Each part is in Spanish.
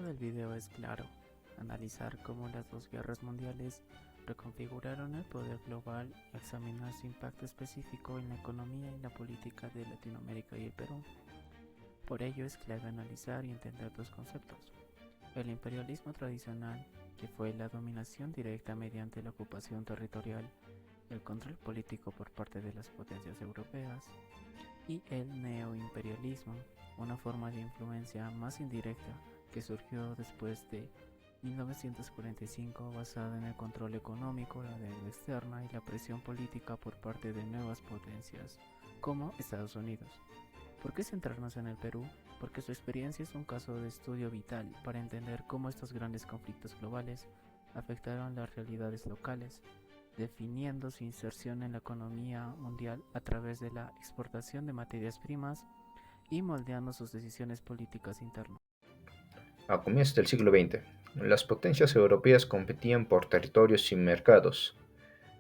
del video es claro: analizar cómo las dos guerras mundiales reconfiguraron el poder global y examinar su impacto específico en la economía y la política de Latinoamérica y el Perú. Por ello es clave analizar y entender dos conceptos: el imperialismo tradicional, que fue la dominación directa mediante la ocupación territorial y el control político por parte de las potencias europeas, y el neoimperialismo, una forma de influencia más indirecta que surgió después de 1945, basada en el control económico, la deuda externa y la presión política por parte de nuevas potencias, como Estados Unidos. ¿Por qué centrarnos en el Perú? Porque su experiencia es un caso de estudio vital para entender cómo estos grandes conflictos globales afectaron las realidades locales, definiendo su inserción en la economía mundial a través de la exportación de materias primas y moldeando sus decisiones políticas internas. A comienzos del siglo XX, las potencias europeas competían por territorios y mercados,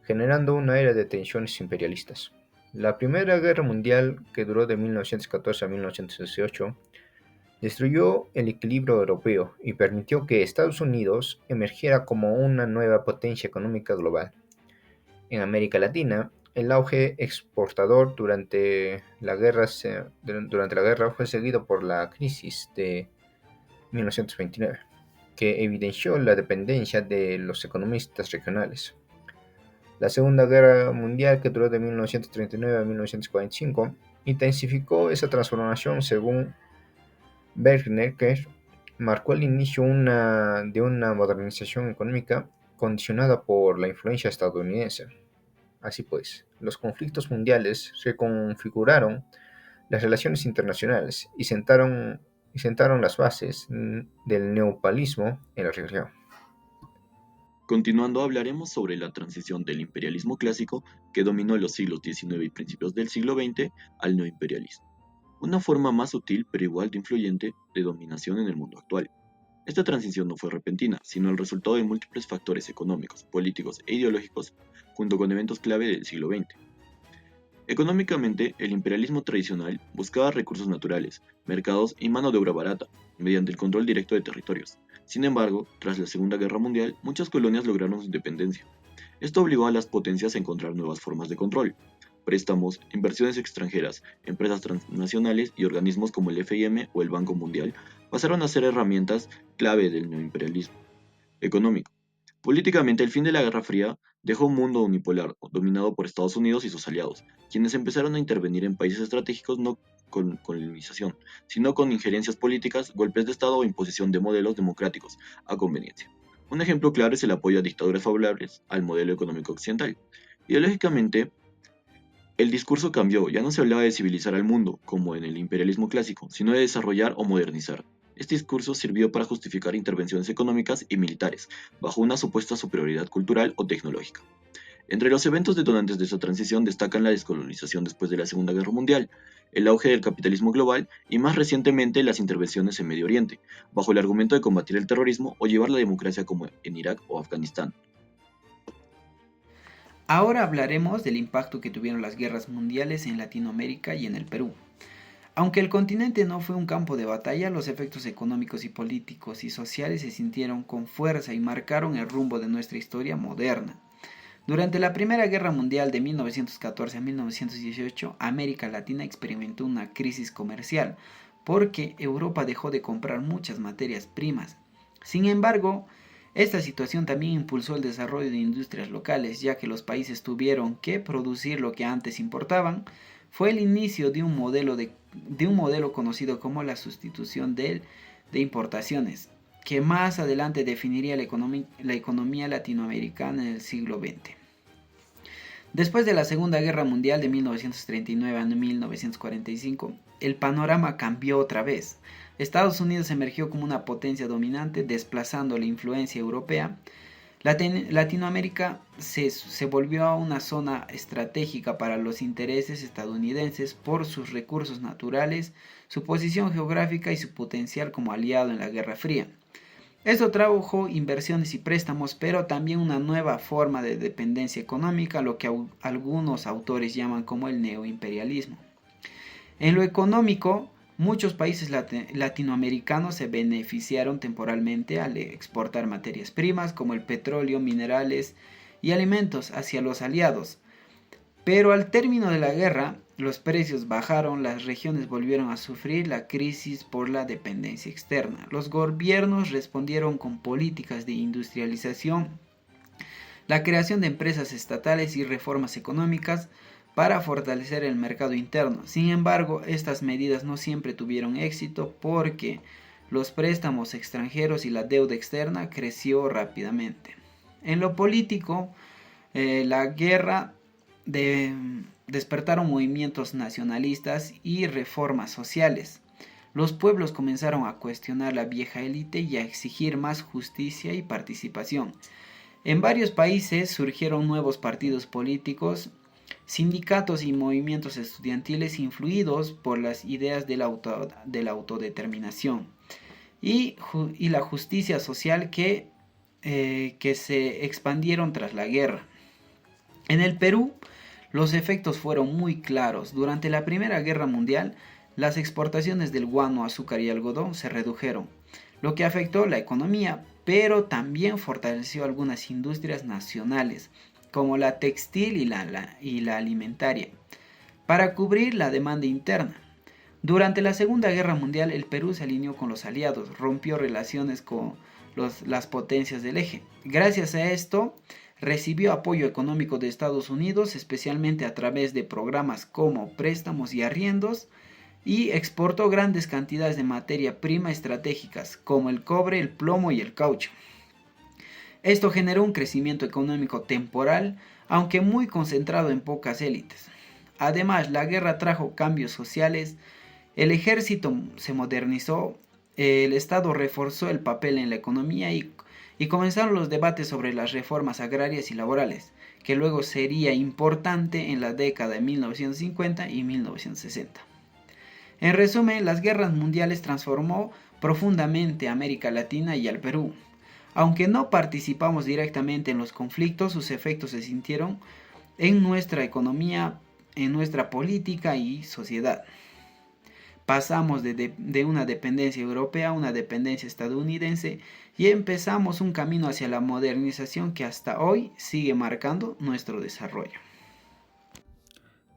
generando una era de tensiones imperialistas. La Primera Guerra Mundial, que duró de 1914 a 1918, destruyó el equilibrio europeo y permitió que Estados Unidos emergiera como una nueva potencia económica global. En América Latina, el auge exportador durante la guerra fue seguido por la crisis de 1929, que evidenció la dependencia de los economistas regionales. La Segunda Guerra Mundial, que duró de 1939 a 1945, intensificó esa transformación. Según Bernecker, marcó el inicio de una modernización económica condicionada por la influencia estadounidense. Así pues, los conflictos mundiales reconfiguraron las relaciones internacionales y sentaron las bases del neopalismo en la región. Continuando, hablaremos sobre la transición del imperialismo clásico, que dominó los siglos XIX y principios del siglo XX, al neoimperialismo, una forma más sutil pero igual de influyente de dominación en el mundo actual. Esta transición no fue repentina, sino el resultado de múltiples factores económicos, políticos e ideológicos, junto con eventos clave del siglo XX. Económicamente, el imperialismo tradicional buscaba recursos naturales, mercados y mano de obra barata, mediante el control directo de territorios. Sin embargo, tras la Segunda Guerra Mundial, muchas colonias lograron su independencia. Esto obligó a las potencias a encontrar nuevas formas de control. Préstamos, inversiones extranjeras, empresas transnacionales y organismos como el FMI o el Banco Mundial pasaron a ser herramientas clave del neoimperialismo económico. Políticamente, el fin de la Guerra Fría dejó un mundo unipolar, dominado por Estados Unidos y sus aliados, quienes empezaron a intervenir en países estratégicos no con colonización, sino con injerencias políticas, golpes de Estado o imposición de modelos democráticos a conveniencia. Un ejemplo claro es el apoyo a dictaduras favorables al modelo económico occidental. Ideológicamente, el discurso cambió, ya no se hablaba de civilizar al mundo, como en el imperialismo clásico, sino de desarrollar o modernizar. Este discurso sirvió para justificar intervenciones económicas y militares, bajo una supuesta superioridad cultural o tecnológica. Entre los eventos detonantes de esta transición destacan la descolonización después de la Segunda Guerra Mundial, el auge del capitalismo global y más recientemente las intervenciones en Medio Oriente, bajo el argumento de combatir el terrorismo o llevar la democracia como en Irak o Afganistán. Ahora hablaremos del impacto que tuvieron las guerras mundiales en Latinoamérica y en el Perú. Aunque el continente no fue un campo de batalla, los efectos económicos y políticos y sociales se sintieron con fuerza y marcaron el rumbo de nuestra historia moderna. Durante la Primera Guerra Mundial de 1914 a 1918, América Latina experimentó una crisis comercial porque Europa dejó de comprar muchas materias primas. Sin embargo, esta situación también impulsó el desarrollo de industrias locales, ya que los países tuvieron que producir lo que antes importaban. Fue el inicio de un modelo conocido como la sustitución de importaciones, que más adelante definiría la economía latinoamericana en el siglo XX. Después de la Segunda Guerra Mundial de 1939 a 1945, el panorama cambió otra vez. Estados Unidos emergió como una potencia dominante, desplazando la influencia europea. Latinoamérica se volvió a una zona estratégica para los intereses estadounidenses por sus recursos naturales, su posición geográfica y su potencial como aliado en la Guerra Fría. Esto trajo inversiones y préstamos, pero también una nueva forma de dependencia económica, lo que algunos autores llaman como el neoimperialismo. En lo económico, muchos países latinoamericanos se beneficiaron temporalmente al exportar materias primas como el petróleo, minerales y alimentos hacia los aliados. Pero al término de la guerra, los precios bajaron, las regiones volvieron a sufrir la crisis por la dependencia externa. Los gobiernos respondieron con políticas de industrialización, la creación de empresas estatales y reformas económicas para fortalecer el mercado interno. Sin embargo, estas medidas no siempre tuvieron éxito porque los préstamos extranjeros y la deuda externa creció rápidamente. En lo político, la guerra despertaron movimientos nacionalistas y reformas sociales. Los pueblos comenzaron a cuestionar la vieja élite y a exigir más justicia y participación. En varios países surgieron nuevos partidos políticos, sindicatos y movimientos estudiantiles influidos por las ideas de la autodeterminación y la justicia social que se expandieron tras la guerra. En el Perú, los efectos fueron muy claros. Durante la Primera Guerra Mundial, las exportaciones del guano, azúcar y algodón se redujeron, lo que afectó la economía, pero también fortaleció algunas industrias nacionales, como la textil y la alimentaria, para cubrir la demanda interna. Durante la Segunda Guerra Mundial, el Perú se alineó con los aliados, rompió relaciones con las potencias del eje. Gracias a esto, recibió apoyo económico de Estados Unidos, especialmente a través de programas como préstamos y arriendos, y exportó grandes cantidades de materia prima estratégicas como el cobre, el plomo y el caucho. Esto generó un crecimiento económico temporal, aunque muy concentrado en pocas élites. Además, la guerra trajo cambios sociales, el ejército se modernizó, el Estado reforzó el papel en la economía y comenzaron los debates sobre las reformas agrarias y laborales, que luego sería importante en la década de 1950 y 1960. En resumen, las guerras mundiales transformó profundamente a América Latina y al Perú. Aunque no participamos directamente en los conflictos, sus efectos se sintieron en nuestra economía, en nuestra política y sociedad. Pasamos de una dependencia europea a una dependencia estadounidense y empezamos un camino hacia la modernización que hasta hoy sigue marcando nuestro desarrollo.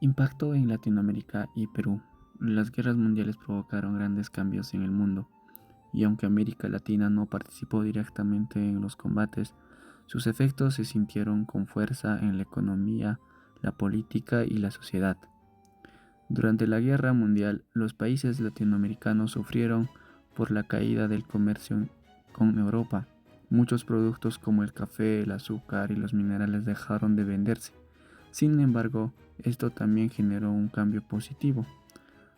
Impacto en Latinoamérica y Perú. Las guerras mundiales provocaron grandes cambios en el mundo, y aunque América Latina no participó directamente en los combates, sus efectos se sintieron con fuerza en la economía, la política y la sociedad. Durante la Guerra Mundial, los países latinoamericanos sufrieron por la caída del comercio con Europa. Muchos productos como el café, el azúcar y los minerales dejaron de venderse. Sin embargo, esto también generó un cambio positivo.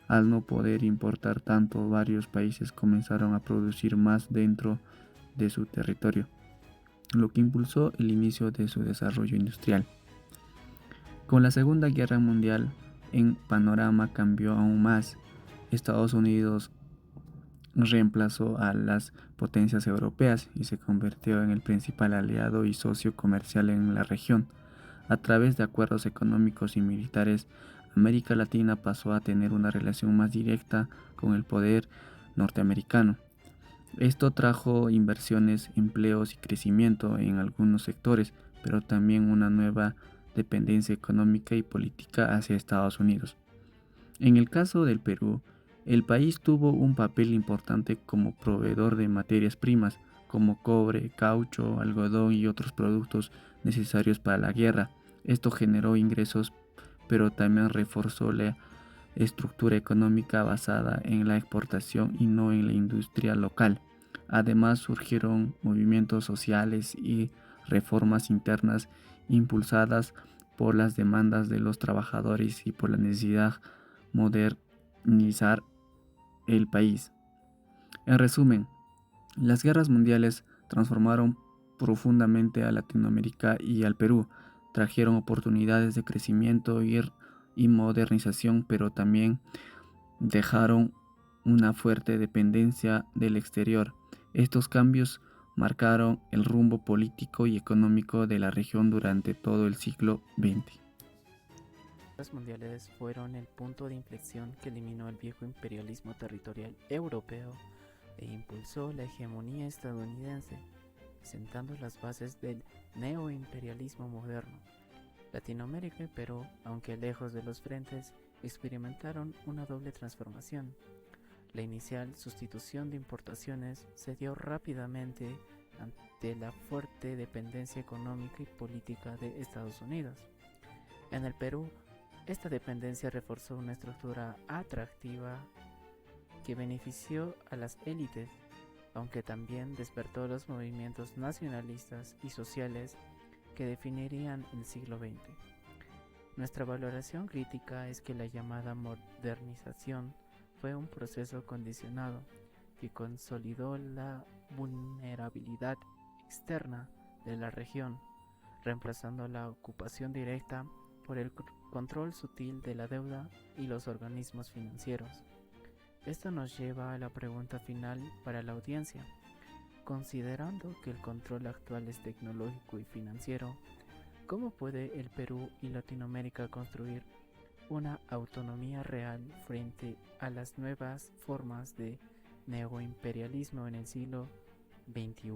Al no poder importar tanto, varios países comenzaron a producir más dentro de su territorio, lo que impulsó el inicio de su desarrollo industrial. Con la Segunda Guerra Mundial, el panorama cambió aún más. Estados Unidos reemplazó a las potencias europeas y se convirtió en el principal aliado y socio comercial en la región. A través de acuerdos económicos y militares, América Latina pasó a tener una relación más directa con el poder norteamericano. Esto trajo inversiones, empleos y crecimiento en algunos sectores, pero también una nueva dependencia económica y política hacia Estados Unidos. En el caso del Perú, el país tuvo un papel importante como proveedor de materias primas como cobre, caucho, algodón y otros productos necesarios para la guerra. Esto generó ingresos, pero también reforzó la estructura económica basada en la exportación y no en la industria local. Además, surgieron movimientos sociales y reformas internas impulsadas por las demandas de los trabajadores y por la necesidad de modernizar el país. En resumen, las guerras mundiales transformaron profundamente a Latinoamérica y al Perú, trajeron oportunidades de crecimiento y modernización, pero también dejaron una fuerte dependencia del exterior. Estos cambios marcaron el rumbo político y económico de la región durante todo el siglo XX. guerras mundiales fueron el punto de inflexión que eliminó el viejo imperialismo territorial europeo e impulsó la hegemonía estadounidense, sentando las bases del neoimperialismo moderno. Latinoamérica y Perú, aunque lejos de los frentes, experimentaron una doble transformación. La inicial sustitución de importaciones se dio rápidamente ante la fuerte dependencia económica y política de Estados Unidos. En el Perú, esta dependencia reforzó una estructura atractiva que benefició a las élites, aunque también despertó los movimientos nacionalistas y sociales que definirían el siglo XX. Nuestra valoración crítica es que la llamada modernización fue un proceso condicionado que consolidó la vulnerabilidad externa de la región, reemplazando la ocupación directa por el control sutil de la deuda y los organismos financieros. Esto nos lleva a la pregunta final para la audiencia. Considerando que el control actual es tecnológico y financiero, ¿cómo puede el Perú y Latinoamérica construir una autonomía real frente a las nuevas formas de neoimperialismo en el siglo XXI?